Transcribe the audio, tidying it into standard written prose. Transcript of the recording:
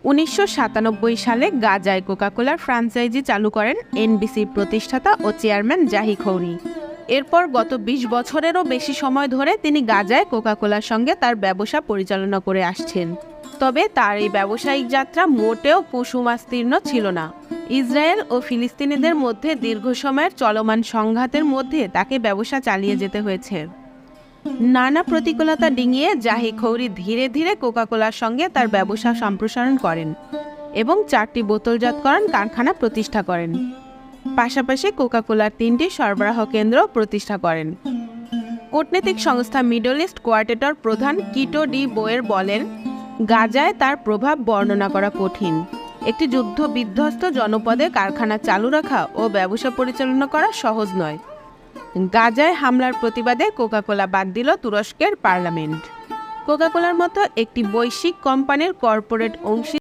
1997 সালে গাজায় কোকাকোলার ফ্র্যাঞ্চাইজি চালু করেন এনবিসির প্রতিষ্ঠাতা ও চেয়ারম্যান জাহি খৌরি। এরপর গত 20 বছরেরও বেশি সময় ধরে তিনি গাজায় কোকাকোলার সঙ্গে তার ব্যবসা পরিচালনা করে আসছেন। তবে তার এই ব্যবসায়িক যাত্রা মোটেও কুসুমাস্তীর্ণ ছিল না। ইসরায়েল ও ফিলিস্তিনিদের মধ্যে দীর্ঘ সময়ের চলমান সংঘাতের মধ্যে তাকে ব্যবসা চালিয়ে যেতে হয়েছে। নানা প্রতিকূলতা ডিঙিয়ে জাহি খৌরি ধীরে ধীরে কোকাকোলার সঙ্গে তার ব্যবসা সম্প্রসারণ করেন এবং 4টি বোতলজাতকরণ কারখানা প্রতিষ্ঠা করেন। পাশাপাশি কোকাকোলার 3টি সরবরাহ কেন্দ্র প্রতিষ্ঠা করেন। কূটনৈতিক সংস্থা মিডল ইস্ট কোয়ার্টেটর প্রধান কিটো ডি বোয়ের বলেন, গাজায় তার প্রভাব বর্ণনা করা কঠিন। একটি যুদ্ধ বিধ্বস্ত জনপদে কারখানা চালু রাখা ও ব্যবসা পরিচালনা করা সহজ নয়। গাজায় হামলার প্রতিবাদে কোকাকোলা বাদ দিল তুরস্কের পার্লামেন্ট। কোকাকোলার মতো একটি বৈশ্বিক কোম্পানির কর্পোরেট অংশী